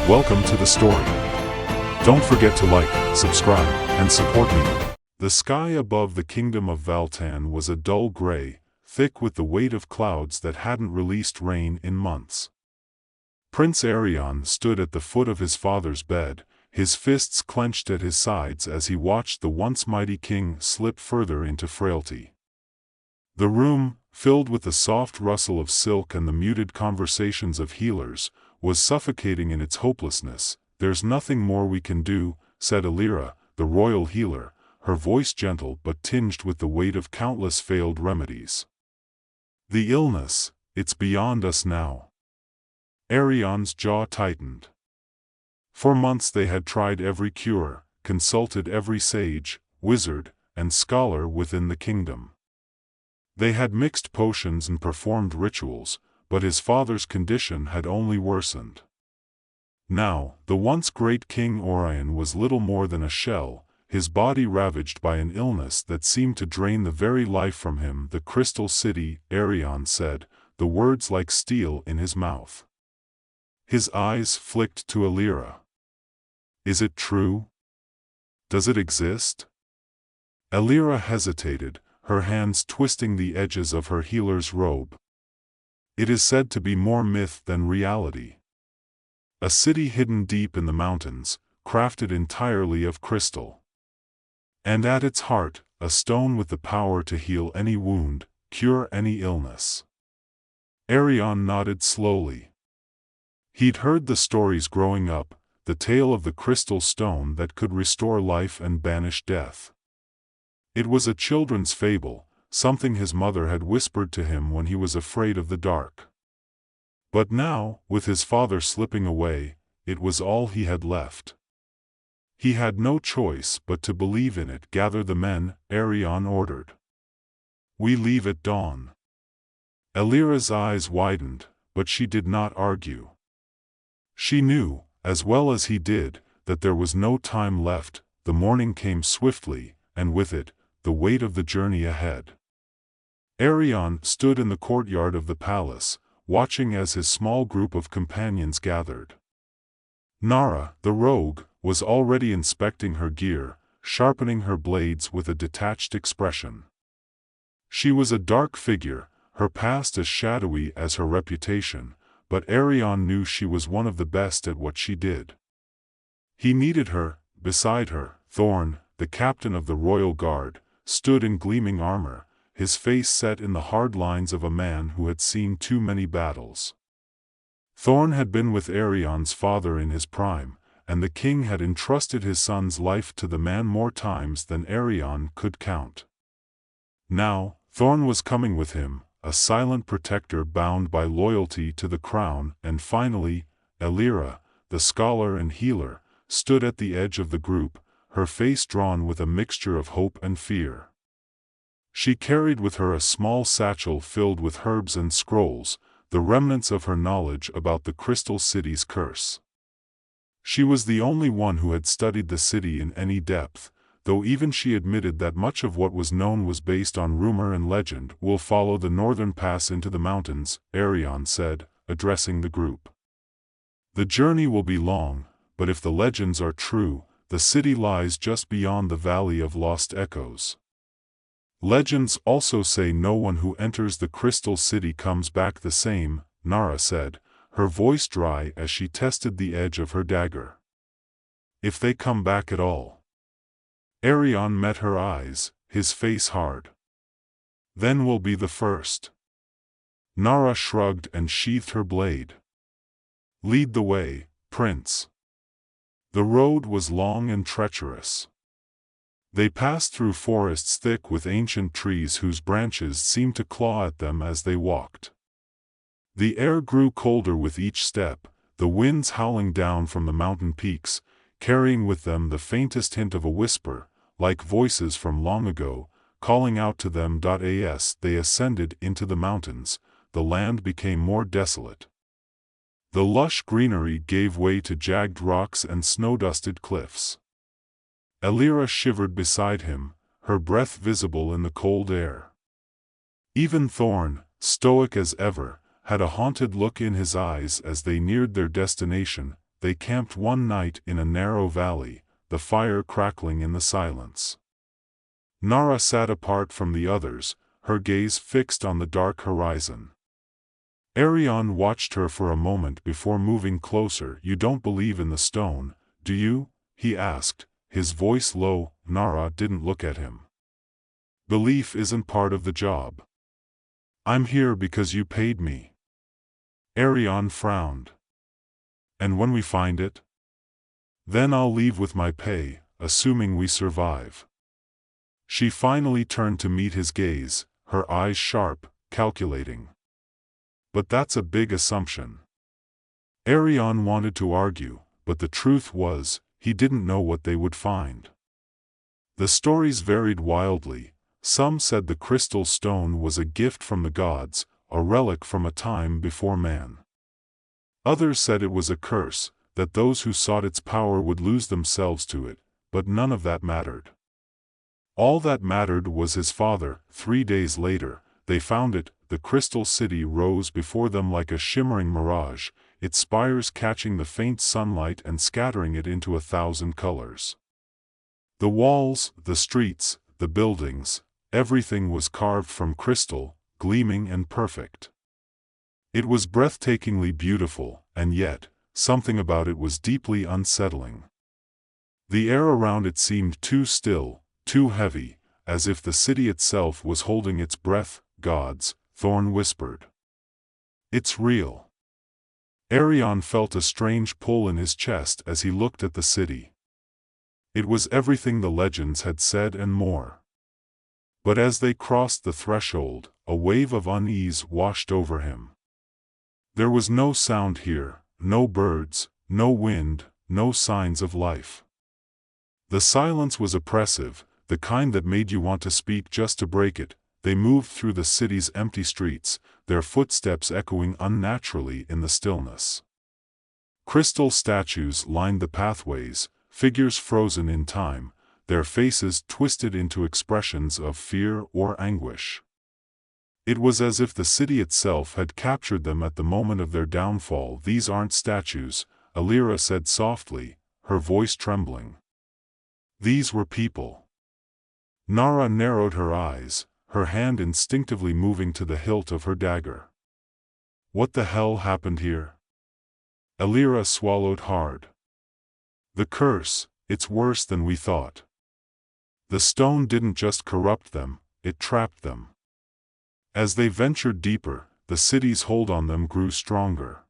Welcome to the story. Don't forget to like, subscribe, and support me. The sky above the kingdom of Valtan was a dull gray, thick with the weight of clouds that hadn't released rain in months. Prince Arion stood at the foot of his father's bed, his fists clenched at his sides as he watched the once mighty king slip further into frailty. The room, filled with the soft rustle of silk and the muted conversations of healers, was suffocating in its hopelessness. "There's nothing more we can do," said Allure, the royal healer, her voice gentle but tinged with the weight of countless failed remedies. "The illness, it's beyond us now." Arion's jaw tightened. For months they had tried every cure, consulted every sage, wizard, and scholar within the kingdom. They had mixed potions and performed rituals, but his father's condition had only worsened. Now, the once great King Orion was little more than a shell, his body ravaged by an illness that seemed to drain the very life from him. "The Crystal City," Arion said, the words like steel in his mouth. His eyes flicked to Allure. "Is it true? Does it exist?" Allure hesitated, her hands twisting the edges of her healer's robe. "It is said to be more myth than reality. A city hidden deep in the mountains, crafted entirely of crystal. And at its heart, a stone with the power to heal any wound, cure any illness." Arion nodded slowly. He'd heard the stories growing up, the tale of the crystal stone that could restore life and banish death. It was a children's fable, something his mother had whispered to him when he was afraid of the dark. But now, with his father slipping away, it was all he had left. He had no choice but to believe in it. "Gather the men," Arion ordered. "We leave at dawn." Allure's eyes widened, but she did not argue. She knew, as well as he did, that there was no time left. The morning came swiftly, and with it, the weight of the journey ahead. Arion stood in the courtyard of the palace, watching as his small group of companions gathered. Nara, the rogue, was already inspecting her gear, sharpening her blades with a detached expression. She was a dark figure, her past as shadowy as her reputation, but Arion knew she was one of the best at what she did. He needed her. Beside her, Thorn, the captain of the royal guard, stood in gleaming armor, his face set in the hard lines of a man who had seen too many battles. Thorn had been with Arion's father in his prime, and the king had entrusted his son's life to the man more times than Arion could count. Now, Thorn was coming with him, a silent protector bound by loyalty to the crown. And finally, Allure, the scholar and healer, stood at the edge of the group, her face drawn with a mixture of hope and fear. She carried with her a small satchel filled with herbs and scrolls, the remnants of her knowledge about the Crystal City's curse. She was the only one who had studied the city in any depth, though even she admitted that much of what was known was based on rumor and legend. "We'll follow the northern pass into the mountains," Arion said, addressing the group. "The journey will be long, but if the legends are true, the city lies just beyond the Valley of Lost Echoes. Legends also say no one who enters the Crystal City comes back the same," Nara said, her voice dry as she tested the edge of her dagger. "If they come back at all." Arion met her eyes, his face hard. "Then we'll be the first." Nara shrugged and sheathed her blade. "Lead the way, Prince." The road was long and treacherous. They passed through forests thick with ancient trees whose branches seemed to claw at them as they walked. The air grew colder with each step, the winds howling down from the mountain peaks, carrying with them the faintest hint of a whisper, like voices from long ago, calling out to them. As they ascended into the mountains, the land became more desolate. The lush greenery gave way to jagged rocks and snow-dusted cliffs. Allure shivered beside him, her breath visible in the cold air. Even Thorn, stoic as ever, had a haunted look in his eyes as they neared their destination. they camped one night in a narrow valley, the fire crackling in the silence. Nara sat apart from the others, her gaze fixed on the dark horizon. Arion watched her for a moment before moving closer. "You don't believe in the stone, do you?" he asked, his voice low. Nara didn't look at him. "Belief isn't part of the job. I'm here because you paid me." Arion frowned. "And when we find it? Then I'll leave with my pay, assuming we survive." She finally turned to meet his gaze, her eyes sharp, calculating. "But that's a big assumption." Arion wanted to argue, but the truth was, he didn't know what they would find. The stories varied wildly. Some said the crystal stone was a gift from the gods, a relic from a time before man. Others said it was a curse, that those who sought its power would lose themselves to it, but none of that mattered. All that mattered was his father. 3 days later, they found it. The crystal city rose before them like a shimmering mirage, its spires catching the faint sunlight and scattering it into 1,000 colors. The walls, the streets, the buildings, everything was carved from crystal, gleaming and perfect. It was breathtakingly beautiful, and yet, something about it was deeply unsettling. The air around it seemed too still, too heavy, as if the city itself was holding its breath. "Gods," Thorn whispered. "It's real." Arion felt a strange pull in his chest as he looked at the city. It was everything the legends had said and more. But as they crossed the threshold, a wave of unease washed over him. There was no sound here, no birds, no wind, no signs of life. The silence was oppressive, the kind that made you want to speak just to break it. They moved through the city's empty streets, their footsteps echoing unnaturally in the stillness. Crystal statues lined the pathways, figures frozen in time, their faces twisted into expressions of fear or anguish. It was as if the city itself had captured them at the moment of their downfall. "These aren't statues," Allure said softly, her voice trembling. "These were people." Nara narrowed her eyes, her hand instinctively moving to the hilt of her dagger. "What the hell happened here?" Allure swallowed hard. "The curse, it's worse than we thought. The stone didn't just corrupt them, it trapped them." As they ventured deeper, the city's hold on them grew stronger.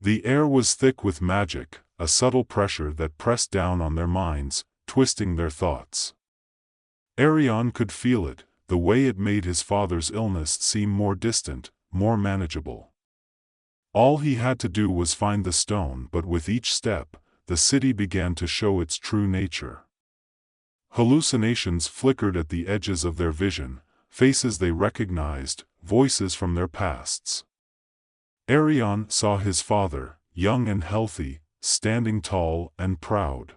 The air was thick with magic, a subtle pressure that pressed down on their minds, twisting their thoughts. Arion could feel it, the way it made his father's illness seem more distant, more manageable. All he had to do was find the stone, but with each step, the city began to show its true nature. Hallucinations flickered at the edges of their vision, faces they recognized, voices from their pasts. Arion saw his father, young and healthy, standing tall and proud.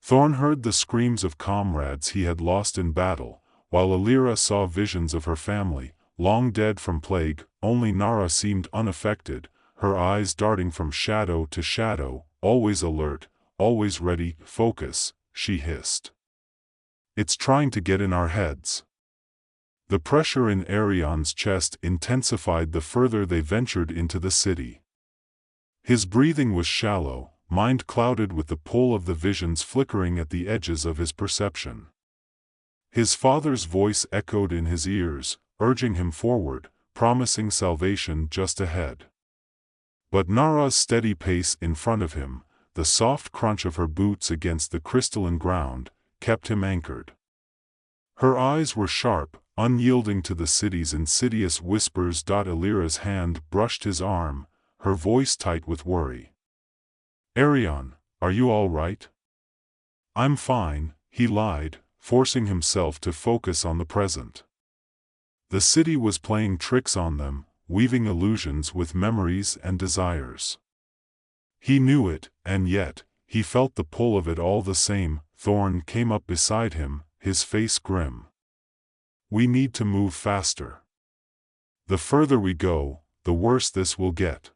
Thorn heard the screams of comrades he had lost in battle, while Allure saw visions of her family, long dead from plague. Only Nara seemed unaffected, her eyes darting from shadow to shadow, always alert, always ready. "Focus," she hissed. "It's trying to get in our heads." The pressure in Arion's chest intensified the further they ventured into the city. His breathing was shallow, mind clouded with the pull of the visions flickering at the edges of his perception. His father's voice echoed in his ears, urging him forward, promising salvation just ahead. But Nara's steady pace in front of him, the soft crunch of her boots against the crystalline ground, kept him anchored. Her eyes were sharp, unyielding to the city's insidious whispers. Allure's hand brushed his arm, her voice tight with worry. "Arion, are you all right?" "I'm fine," he lied, forcing himself to focus on the present. The city was playing tricks on them, weaving illusions with memories and desires. He knew it, and yet, he felt the pull of it all the same. Thorn came up beside him, his face grim. "We need to move faster. The further we go, the worse this will get."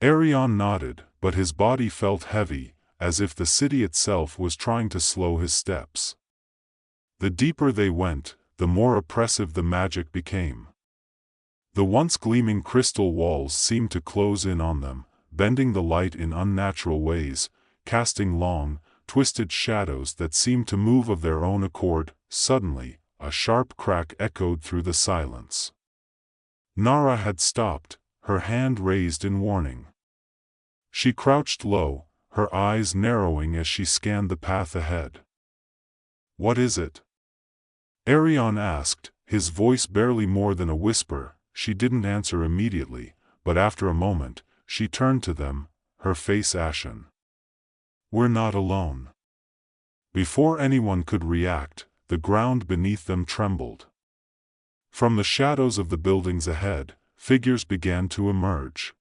Arion nodded, but his body felt heavy, as if the city itself was trying to slow his steps. The deeper they went, the more oppressive the magic became. The once gleaming crystal walls seemed to close in on them, bending the light in unnatural ways, casting long, twisted shadows that seemed to move of their own accord. Suddenly, a sharp crack echoed through the silence. Nara had stopped, her hand raised in warning. She crouched low, her eyes narrowing as she scanned the path ahead. "What is it?" Arion asked, his voice barely more than a whisper. She didn't answer immediately, but after a moment, she turned to them, her face ashen. "We're not alone." Before anyone could react, the ground beneath them trembled. From the shadows of the buildings ahead, figures began to emerge.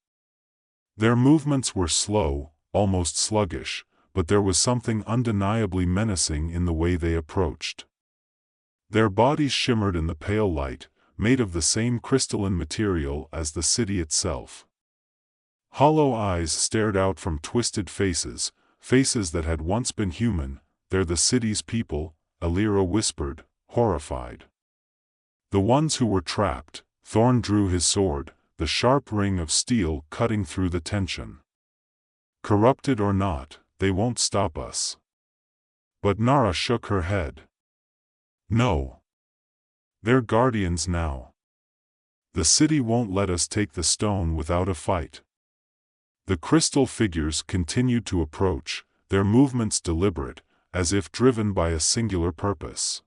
Their movements were slow, almost sluggish, but there was something undeniably menacing in the way they approached. Their bodies shimmered in the pale light, made of the same crystalline material as the city itself. Hollow eyes stared out from twisted faces, faces that had once been human. "They're the city's people," Allure whispered, horrified. "The ones who were trapped." Thorn drew his sword, the sharp ring of steel cutting through the tension. "Corrupted or not, they won't stop us." But Nara shook her head. "No. They're guardians now. The city won't let us take the stone without a fight." The crystal figures continued to approach, their movements deliberate, as if driven by a singular purpose.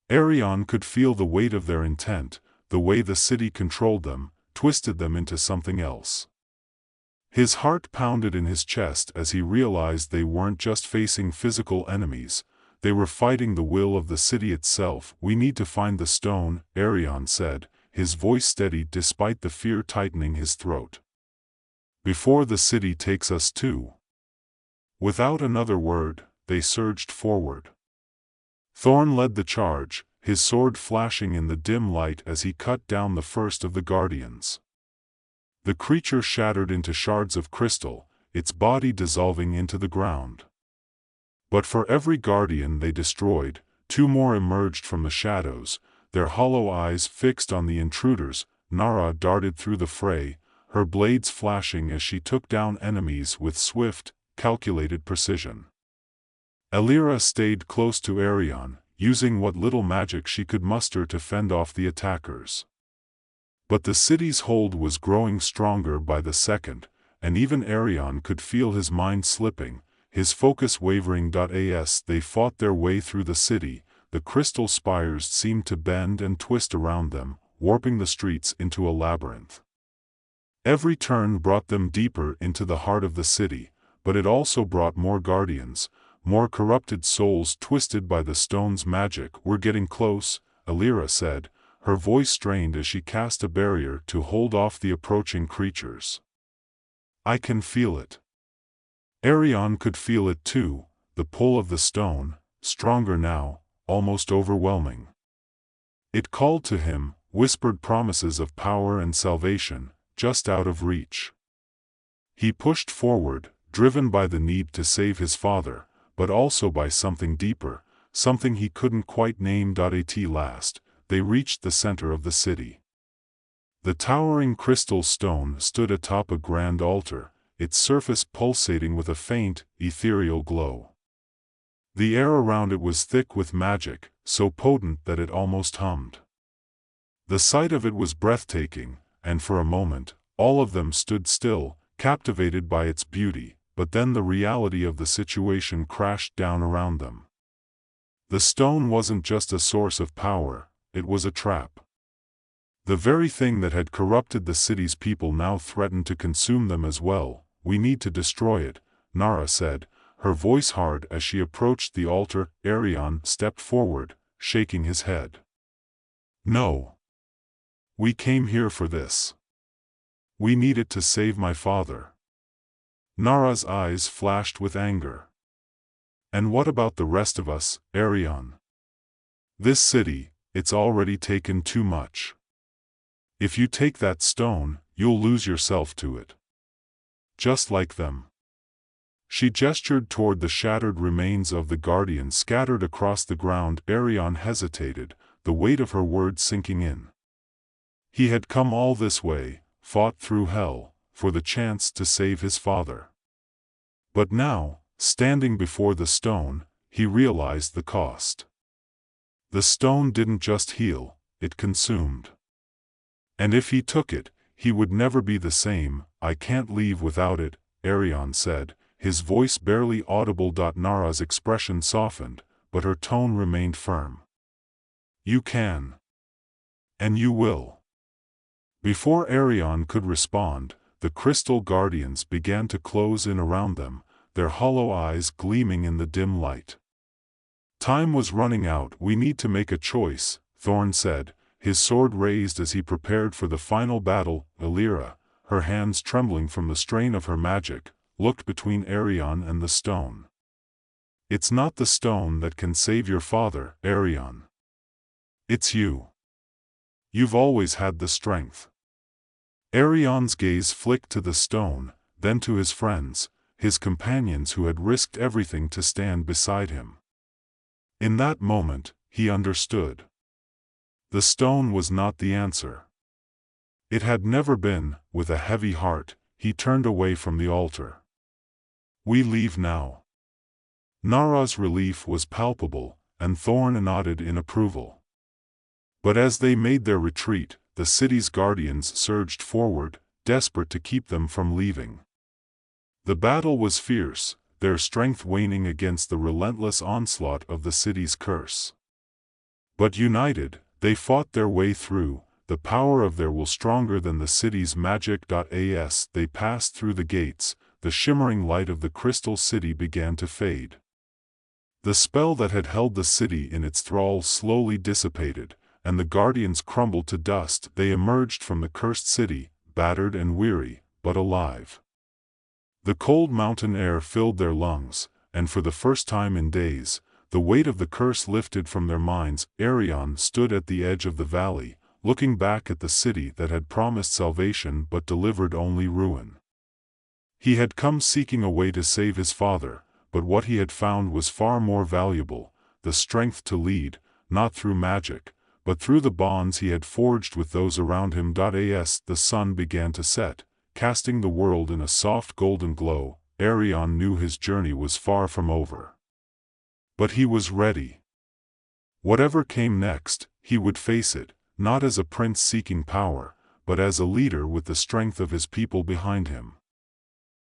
Arion could feel the weight of their intent, the way the city controlled them, twisted them into something else. His heart pounded in his chest as he realized they weren't just facing physical enemies, they were fighting the will of the city itself. "We need to find the stone," Arion said, his voice steady despite the fear tightening his throat. "Before the city takes us too." Without another word, they surged forward. Thorn led the charge, his sword flashing in the dim light as he cut down the first of the guardians. The creature shattered into shards of crystal, its body dissolving into the ground. But for every guardian they destroyed, two more emerged from the shadows, their hollow eyes fixed on the intruders. Nara darted through the fray, her blades flashing as she took down enemies with swift, calculated precision. Allure stayed close to Arion, using what little magic she could muster to fend off the attackers. But the city's hold was growing stronger by the second, and even Arion could feel his mind slipping, his focus wavering. As they fought their way through the city, the crystal spires seemed to bend and twist around them, warping the streets into a labyrinth. Every turn brought them deeper into the heart of the city, but it also brought more guardians, more corrupted souls twisted by the stone's magic. "We're getting close," Allure said, her voice strained as she cast a barrier to hold off the approaching creatures. "I can feel it." Arion could feel it too, the pull of the stone, stronger now, almost overwhelming. It called to him, whispered promises of power and salvation, just out of reach. He pushed forward, driven by the need to save his father, but also by something deeper, something he couldn't quite name. At last, they reached the center of the city. The towering crystal stone stood atop a grand altar, its surface pulsating with a faint, ethereal glow. The air around it was thick with magic, so potent that it almost hummed. The sight of it was breathtaking, and for a moment, all of them stood still, captivated by its beauty. But then the reality of the situation crashed down around them. The stone wasn't just a source of power, it was a trap. The very thing that had corrupted the city's people now threatened to consume them as well. "We need to destroy it," Nara said, her voice hard as she approached the altar. Arion stepped forward, shaking his head. "No. We came here for this. We need it to save my father." Nara's eyes flashed with anger. "And what about the rest of us, Arion? This city, it's already taken too much. If you take that stone, you'll lose yourself to it." just like them. She gestured toward the shattered remains of the guardian scattered across the ground. Arion hesitated, the weight of her words sinking in. He had come all this way, fought through hell, for the chance to save his father. But now, standing before the stone, he realized the cost. The stone didn't just heal, it consumed. And if he took it, he would never be the same. I can't leave without it, Arion said, his voice barely audible. Nara's expression softened, but her tone remained firm. You can. And you will. Before Arion could respond, the crystal guardians began to close in around them, their hollow eyes gleaming in the dim light. Time was running out. We need to make a choice, Thorn said, his sword raised as he prepared for the final battle. Elira, her hands trembling from the strain of her magic, looked between Arion and the stone. It's not the stone that can save your father, Arion. It's you. You've always had the strength. Arion's gaze flicked to the stone, then to his friends, his companions who had risked everything to stand beside him. In that moment, he understood. The stone was not the answer. It had never been. With a heavy heart, he turned away from the altar. We leave now. Nara's relief was palpable, and Thorn nodded in approval. But as they made their retreat, the city's guardians surged forward, desperate to keep them from leaving. The battle was fierce, their strength waning against the relentless onslaught of the city's curse. But united, they fought their way through, the power of their will stronger than the city's magic. As they passed through the gates, the shimmering light of the crystal city began to fade. The spell that had held the city in its thrall slowly dissipated, and the guardians crumbled to dust. They emerged from the cursed city, battered and weary, but alive. The cold mountain air filled their lungs, and for the first time in days, the weight of the curse lifted from their minds. Arion stood at the edge of the valley, looking back at the city that had promised salvation but delivered only ruin. He had come seeking a way to save his father, but what he had found was far more valuable, the strength to lead, not through magic, but through the bonds he had forged with those around him. As the sun began to set, casting the world in a soft golden glow, Arion knew his journey was far from over. But he was ready. Whatever came next, he would face it, not as a prince seeking power, but as a leader with the strength of his people behind him.